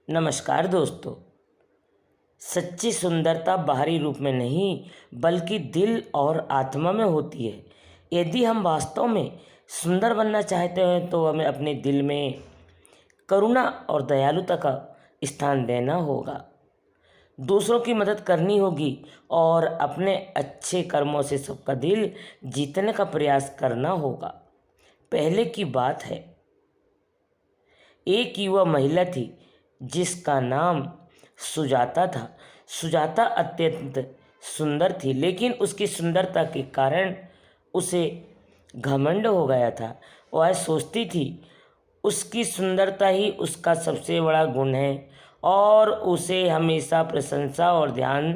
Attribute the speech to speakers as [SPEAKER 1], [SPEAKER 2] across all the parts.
[SPEAKER 1] नमस्कार दोस्तों। सच्ची सुंदरता बाहरी रूप में नहीं बल्कि दिल और आत्मा में होती है। यदि हम वास्तव में सुंदर बनना चाहते हैं तो हमें अपने दिल में करुणा और दयालुता का स्थान देना होगा। दूसरों की मदद करनी होगी और अपने अच्छे कर्मों से सबका दिल जीतने का प्रयास करना होगा। पहले की बात है, एक युवा महिला थी जिसका नाम सुजाता था। सुजाता अत्यंत सुंदर थी, लेकिन उसकी सुंदरता के कारण उसे घमंड हो गया था। वह सोचती थी उसकी सुंदरता ही उसका सबसे बड़ा गुण है और उसे हमेशा प्रशंसा और ध्यान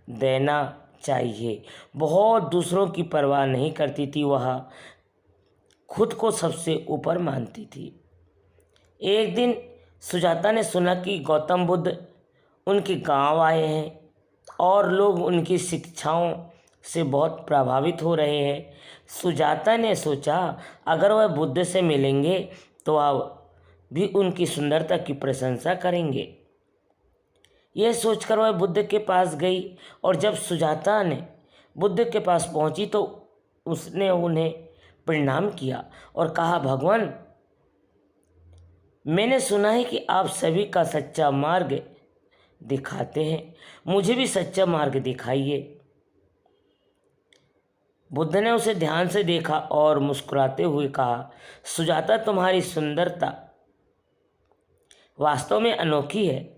[SPEAKER 1] देना चाहिए। बहुत दूसरों की परवाह नहीं करती थी, वह खुद को सबसे ऊपर मानती थी। एक दिन सुजाता ने सुना कि गौतम बुद्ध उनके गांव आए हैं और लोग उनकी शिक्षाओं से बहुत प्रभावित हो रहे हैं। सुजाता ने सोचा, अगर वह बुद्ध से मिलेंगे तो वह भी उनकी सुंदरता की प्रशंसा करेंगे। यह सोचकर वह बुद्ध के पास गई और जब सुजाता ने बुद्ध के पास पहुंची तो उसने उन्हें प्रणाम किया और कहा, भगवान, मैंने सुना है कि आप सभी का सच्चा मार्ग दिखाते हैं, मुझे भी सच्चा मार्ग दिखाइए। बुद्ध ने उसे ध्यान से देखा और मुस्कुराते हुए कहा, सुजाता, तुम्हारी सुंदरता वास्तव में अनोखी है,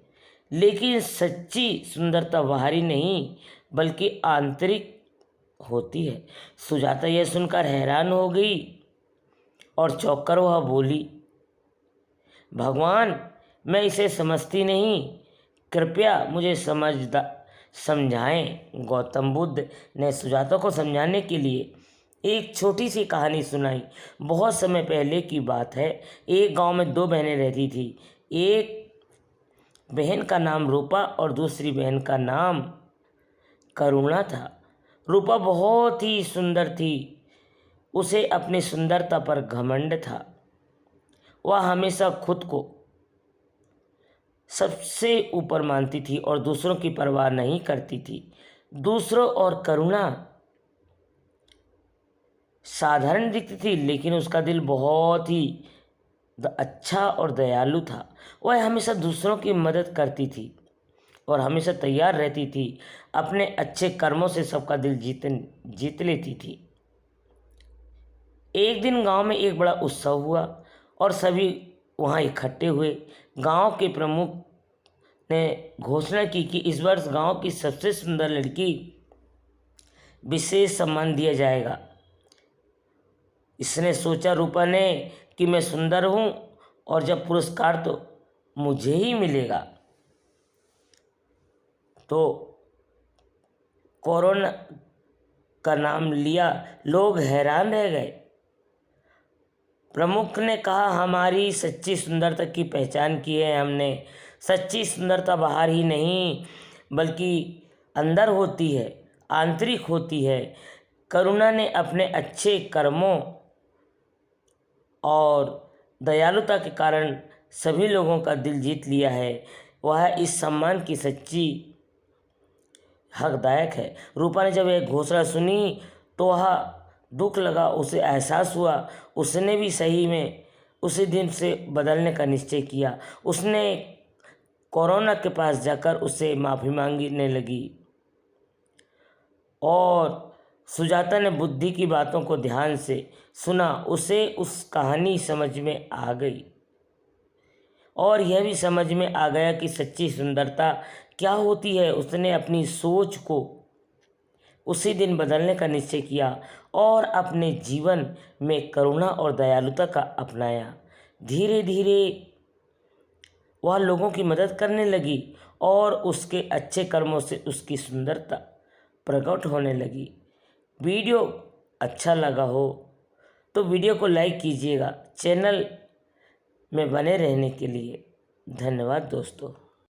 [SPEAKER 1] लेकिन सच्ची सुंदरता बाहरी नहीं बल्कि आंतरिक होती है। सुजाता यह सुनकर हैरान हो गई और चौंक कर वह बोली, भगवान, मैं इसे समझती नहीं, कृपया मुझे समझाएं। गौतम बुद्ध ने सुजाता को समझाने के लिए एक छोटी सी कहानी सुनाई। बहुत समय पहले की बात है। एक गांव में दो बहनें रहती थी। एक बहन का नाम रूपा और दूसरी बहन का नाम करुणा था। रूपा बहुत ही सुंदर थी, उसे अपनी सुंदरता पर घमंड था। वह हमेशा खुद को सबसे ऊपर मानती थी और दूसरों की परवाह नहीं करती थी। दूसरों और करुणा साधारण दिखती थी, लेकिन उसका दिल बहुत ही अच्छा और दयालु था। वह हमेशा दूसरों की मदद करती थी और हमेशा तैयार रहती थी। अपने अच्छे कर्मों से सबका दिल जीत लेती थी। एक दिन गांव में एक बड़ा उत्सव हुआ और सभी वहां इकट्ठे हुए। गांव के प्रमुख ने घोषणा की कि इस वर्ष गांव की सबसे सुंदर लड़की विशेष सम्मान दिया जाएगा। इसने सोचा, रूपा ने, कि मैं सुंदर हूं और जब पुरस्कार तो मुझे ही मिलेगा। तो कोरोना का नाम लिया, लोग हैरान रह गए। प्रमुख ने कहा, हमारी सच्ची सुंदरता की पहचान की है हमने। सच्ची सुंदरता बाहर ही नहीं बल्कि अंदर होती है, आंतरिक होती है। करुणा ने अपने अच्छे कर्मों और दयालुता के कारण सभी लोगों का दिल जीत लिया है। वह इस सम्मान की सच्ची हकदायक है। रूपा ने जब यह घोषणा सुनी तो वह दुख लगा, उसे एहसास हुआ उसने भी सही में उसी दिन से बदलने का निश्चय किया। उसने कोरोना के पास जाकर उससे माफ़ी मांगने लगी और सुजाता ने बुद्धि की बातों को ध्यान से सुना। उसे उस कहानी समझ में आ गई और यह भी समझ में आ गया कि सच्ची सुंदरता क्या होती है। उसने अपनी सोच को उसी दिन बदलने का निश्चय किया और अपने जीवन में करुणा और दयालुता का अपनाया। धीरे धीरे वह लोगों की मदद करने लगी और उसके अच्छे कर्मों से उसकी सुंदरता प्रकट होने लगी। वीडियो अच्छा लगा हो तो वीडियो को लाइक कीजिएगा। चैनल में बने रहने के लिए धन्यवाद दोस्तों।